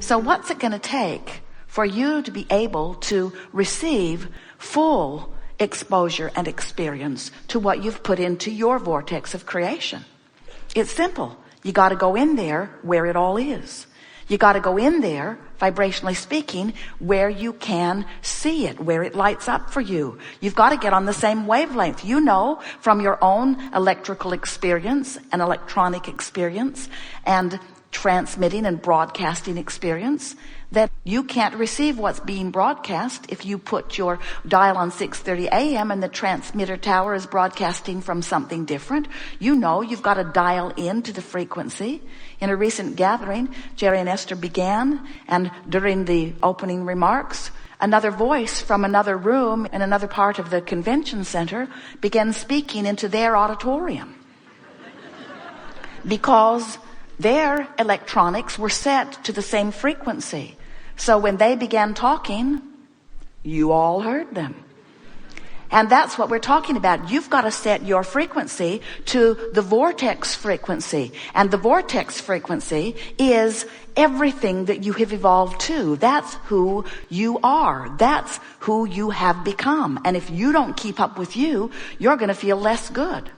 So what's it going to take for you to be able to receive full exposure and experience to what you've put into your vortex of creation? It's simple. You got to go in there where it all is. You got to go in there, vibrationally speaking, where you can see it, where it lights up for you. You've got to get on the same wavelength. You know from your own electrical experience and electronic experience and transmitting and broadcasting experience that you can't receive what's being broadcast if you put your dial on 6:30 a.m. and the transmitter tower is broadcasting from something different. You know you've got to dial into the frequency. In a recent gathering, Jerry and Esther began, and during the opening remarks, another voice from another room in another part of the convention center began speaking into their auditorium because their electronics were set to the same frequency. So when they began talking, you all heard them. And that's what we're talking about. You've got to set your frequency to the vortex frequency. And the vortex frequency is everything that you have evolved to. That's who you are. That's who you have become. And if you don't keep up with you, you're going to feel less good.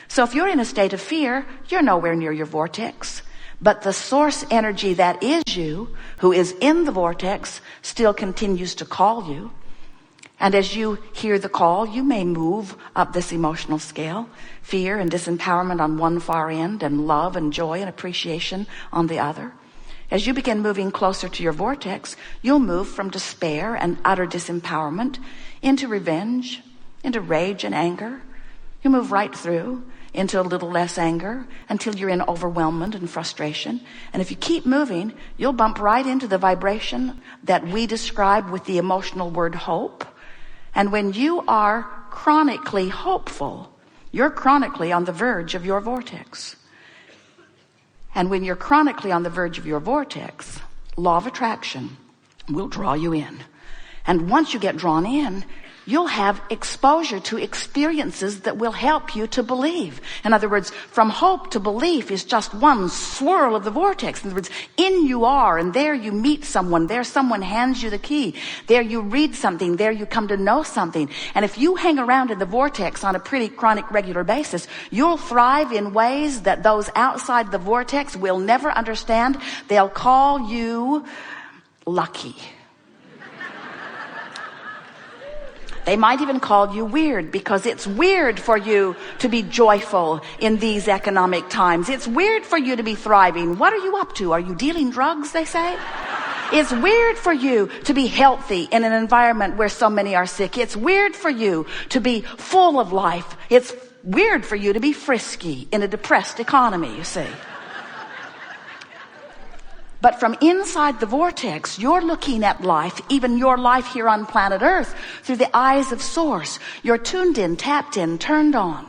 So if you're in a state of fear, you're nowhere near your vortex. But the source energy that is you, who is in the vortex, still continues to call you. And as you hear the call, you may move up this emotional scale. Fear and disempowerment on one far end, and love and joy and appreciation on the other. As you begin moving closer to your vortex, you'll move from despair and utter disempowerment into revenge, into rage and anger. You move right through into a little less anger until you're in overwhelmment and frustration. And if you keep moving, you'll bump right into the vibration that we describe with the emotional word hope. And when you are chronically hopeful, you're chronically on the verge of your vortex. And when you're chronically on the verge of your vortex, law of attraction will draw you in. And once you get drawn in, you'll have exposure to experiences that will help you to believe. In other words, from hope to belief is just one swirl of the vortex. In other words, in you are, and there you meet someone. There someone hands you the key. There you read something. There you come to know something. And if you hang around in the vortex on a pretty chronic regular basis, you'll thrive in ways that those outside the vortex will never understand. They'll call you lucky. They might even call you weird, because it's weird for you to be joyful in these economic times. It's weird for you to be thriving. What are you up to? Are you dealing drugs, they say? It's weird for you to be healthy in an environment where so many are sick. It's weird for you to be full of life. It's weird for you to be frisky in a depressed economy, you see. But from inside the vortex, you're looking at life, even your life here on planet Earth, through the eyes of Source. You're tuned in, tapped in, turned on,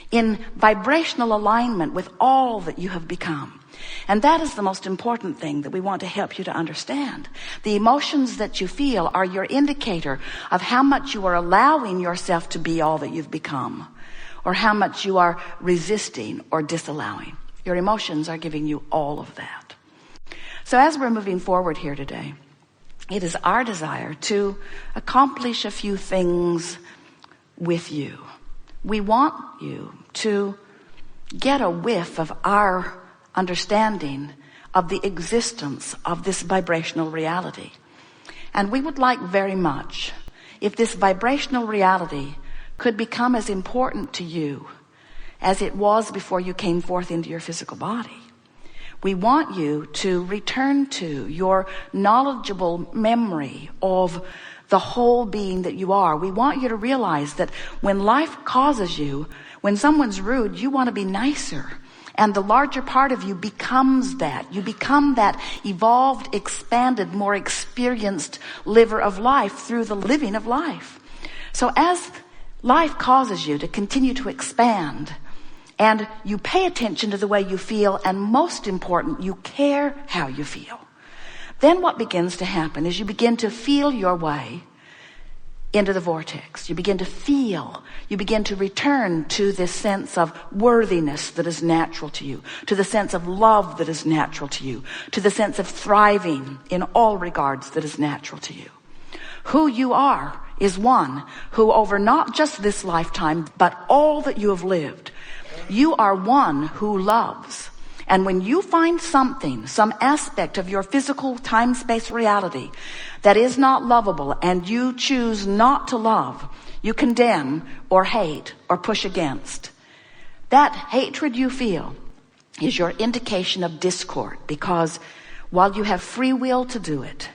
in vibrational alignment with all that you have become. And that is the most important thing that we want to help you to understand. The emotions that you feel are your indicator of how much you are allowing yourself to be all that you've become, or how much you are resisting or disallowing. Your emotions are giving you all of that. So as we're moving forward here today, it is our desire to accomplish a few things with you. We want you to get a whiff of our understanding of the existence of this vibrational reality. And we would like very much if this vibrational reality could become as important to you as it was before you came forth into your physical body. We want you to return to your knowledgeable memory of the whole being that you are. We want you to realize that when life causes you, when someone's rude, you want to be nicer. And the larger part of you becomes that. You become that evolved, expanded, more experienced liver of life through the living of life. So as life causes you to continue to expand, and you pay attention to the way you feel, and most important, you care how you feel, then what begins to happen is you begin to feel your way into the vortex. You begin to feel, you begin to return to this sense of worthiness that is natural to you, to the sense of love that is natural to you, to the sense of thriving in all regards that is natural to you. Who you are is one who, over not just this lifetime, but all that you have lived, you are one who loves. And when you find something, some aspect of your physical time-space reality that is not lovable, and you choose not to love, you condemn or hate or push against, that hatred you feel is your indication of discord, because while you have free will to do it,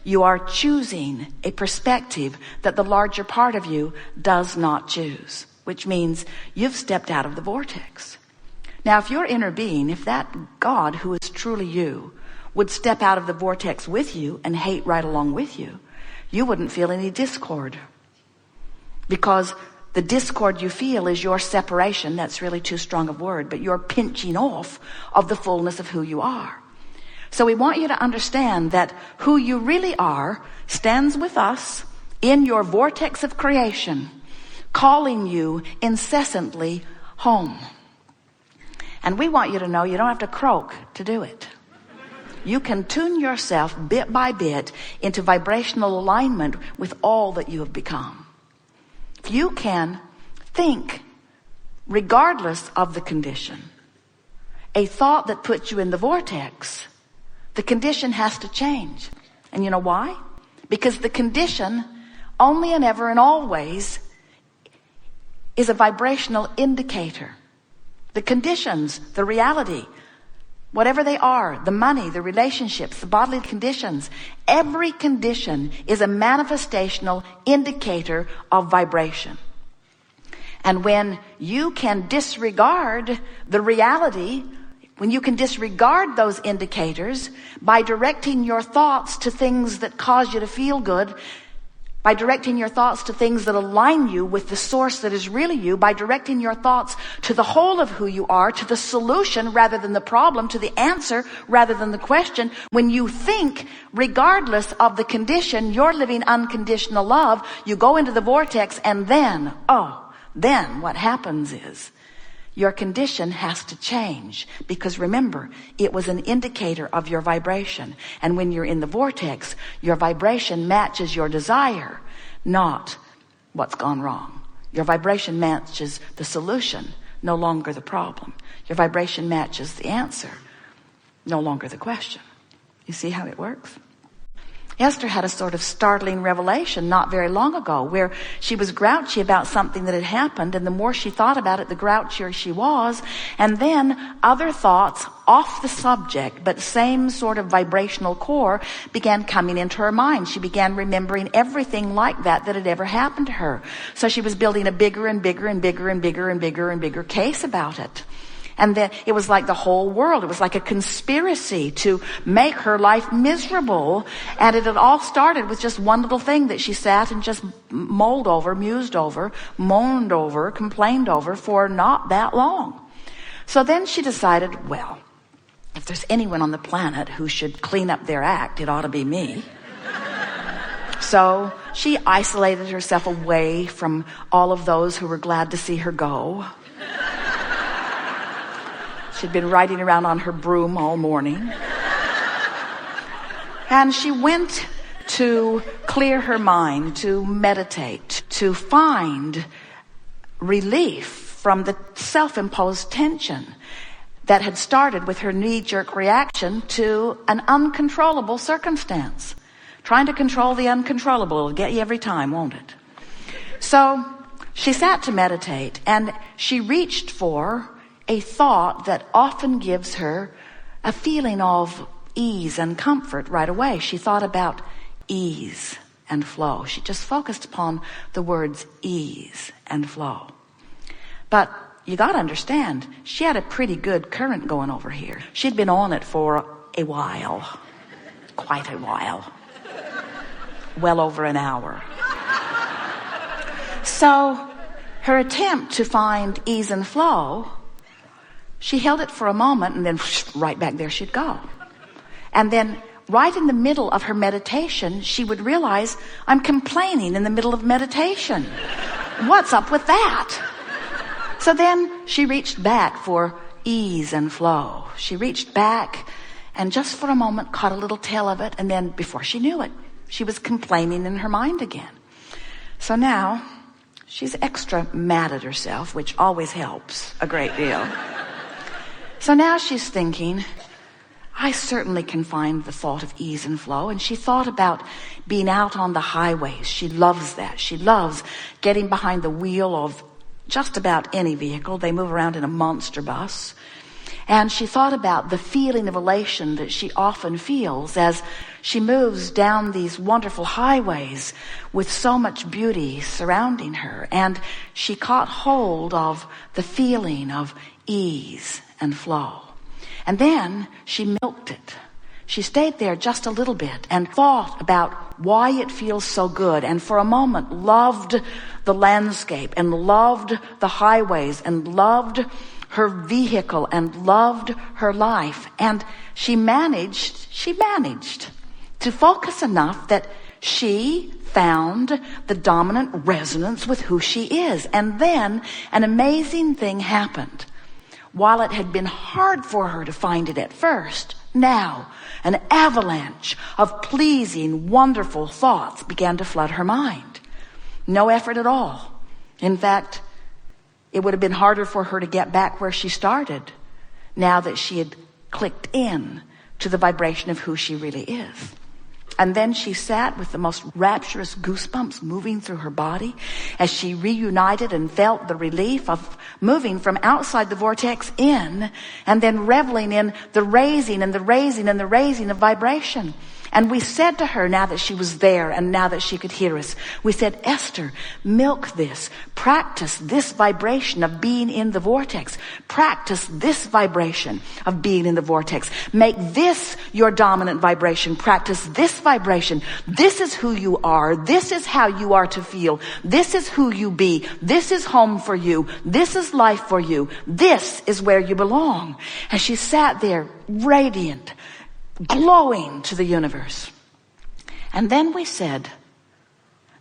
you are choosing a perspective that the larger part of you does not choose, which means you've stepped out of the vortex. Now, if your inner being, if that God who is truly you would step out of the vortex with you and hate right along with you, you wouldn't feel any discord. Because the discord you feel is your separation. That's really too strong a word, but you're pinching off of the fullness of who you are. So we want you to understand that who you really are stands with us in your vortex of creation, calling you incessantly home. And we want you to know you don't have to croak to do it. You can tune yourself bit by bit into vibrational alignment with all that you have become. If you can think, regardless of the condition, a thought that puts you in the vortex, the condition has to change. And you know why? Because the condition, only and ever and always, is a vibrational indicator. The conditions, the reality, whatever they are, the money, the relationships, the bodily conditions, every condition is a manifestational indicator of vibration. And when you can disregard the reality, when you can disregard those indicators by directing your thoughts to things that cause you to feel good, by directing your thoughts to things that align you with the source that is really you, by directing your thoughts to the whole of who you are, to the solution rather than the problem, to the answer rather than the question. When you think, regardless of the condition, you're living unconditional love, you go into the vortex, and then what happens is your condition has to change, because remember, it was an indicator of your vibration. And when you're in the vortex, your vibration matches your desire, not what's gone wrong. Your vibration matches the solution, no longer the problem. Your vibration matches the answer, no longer the question. You see how it works? Esther had a sort of startling revelation not very long ago, where she was grouchy about something that had happened, and the more she thought about it, the grouchier she was. And then other thoughts off the subject, but same sort of vibrational core, began coming into her mind. She began remembering everything like that had ever happened to her. So she was building a bigger and bigger and bigger and bigger and bigger and bigger case about it. And then it was like the whole world. It was like a conspiracy to make her life miserable. And it had all started with just one little thing that she sat and just mulled over, mused over, moaned over, complained over for not that long. So then she decided, well, if there's anyone on the planet who should clean up their act, it ought to be me. So she isolated herself away from all of those who were glad to see her go. She'd been riding around on her broom all morning. And she went to clear her mind, to meditate, to find relief from the self-imposed tension that had started with her knee-jerk reaction to an uncontrollable circumstance. Trying to control the uncontrollable will get you every time, won't it? So she sat to meditate, and she reached for a thought that often gives her a feeling of ease and comfort right away. She thought about ease and flow. She just focused upon the words ease and flow. But you got to understand, she had a pretty good current going over here. She'd been on it for a while, quite a while, well over an hour. So her attempt to find ease and flow, she held it for a moment, and then right back there she'd go. And then right in the middle of her meditation, she would realize, I'm complaining in the middle of meditation. What's up with that? So then she reached back for ease and flow. She reached back and just for a moment caught a little tail of it, and then before she knew it, she was complaining in her mind again. So now she's extra mad at herself, which always helps a great deal. So now she's thinking, I certainly can find the thought of ease and flow. And she thought about being out on the highways. She loves that. She loves getting behind the wheel of just about any vehicle. They move around in a monster bus. And she thought about the feeling of elation that she often feels as she moves down these wonderful highways with so much beauty surrounding her. And she caught hold of the feeling of ease and flow. And then she milked it. She stayed there just a little bit and thought about why it feels so good, and for a moment loved the landscape and loved the highways and loved her vehicle and loved her life. And she managed to focus enough that she found the dominant resonance with who she is. And then an amazing thing happened. While it had been hard for her to find it at first, now an avalanche of pleasing, wonderful thoughts began to flood her mind. No effort at all. In fact, it would have been harder for her to get back where she started now that she had clicked in to the vibration of who she really is. And then she sat with the most rapturous goosebumps moving through her body as she reunited and felt the relief of moving from outside the vortex in, and then reveling in the raising and the raising and the raising of vibration. And we said to her, now that she was there and now that she could hear us, we said, Esther, milk this. Practice this vibration of being in the vortex. Practice this vibration of being in the vortex. Make this your dominant vibration. Practice this vibration. This is who you are. This is how you are to feel. This is who you be. This is home for you. This is life for you. This is where you belong. And she sat there radiant, glowing to the universe. And then we said,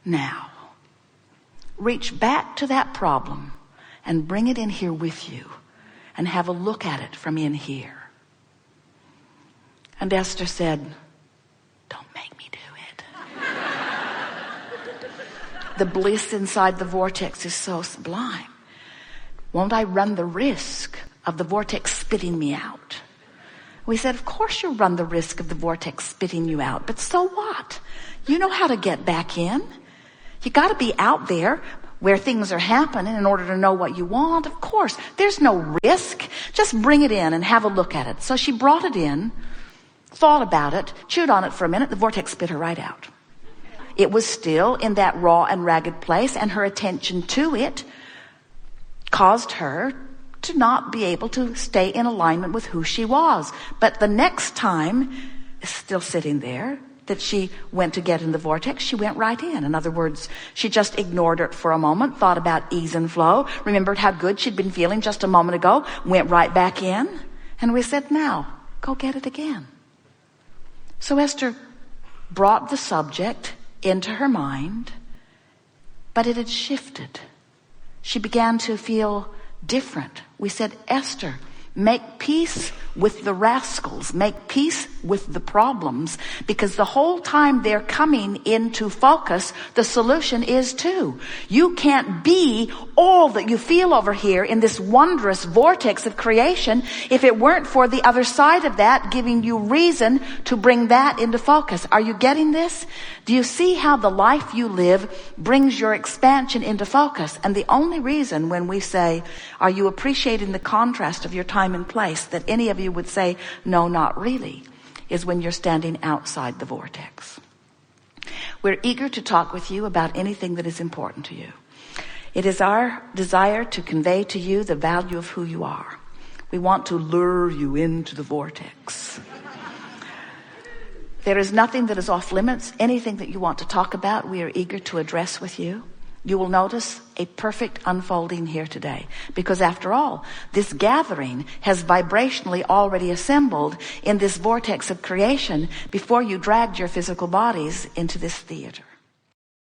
now, reach back to that problem and bring it in here with you and have a look at it from in here. And Esther said, don't make me do it. The bliss inside the vortex is so sublime. Won't I run the risk of the vortex spitting me out? We said, of course you'll run the risk of the vortex spitting you out, but so what? You know how to get back in. You got to be out there where things are happening in order to know what you want. Of course, there's no risk. Just bring it in and have a look at it. So she brought it in, thought about it, chewed on it for a minute. The vortex spit her right out. It was still in that raw and ragged place, and her attention to it caused her to not be able to stay in alignment with who she was. But the next time, still sitting there, that she went to get in the vortex, she went right in. In other words, she just ignored it for a moment, thought about ease and flow, remembered how good she'd been feeling just a moment ago, went right back in. And we said, now, go get it again. So Esther brought the subject into her mind, but it had shifted. She began to feel different. We said, Esther, make peace with the rascals, make peace with the problems, because the whole time they're coming into focus, the solution is too. You can't be all that you feel over here in this wondrous vortex of creation if it weren't for the other side of that giving you reason to bring that into focus. Are you getting this? Do you see how the life you live brings your expansion into focus? And the only reason when we say, are you appreciating the contrast of your time and place, that any of you would say, no, not really, is when you're standing outside the vortex. We're eager to talk with you about anything that is important to you. It is our desire to convey to you the value of who you are. We want to lure you into the vortex. There is nothing that is off limits. Anything that you want to talk about, we are eager to address with you. you will notice a perfect unfolding here today. Because after all, this gathering has vibrationally already assembled in this vortex of creation before you dragged your physical bodies into this theater.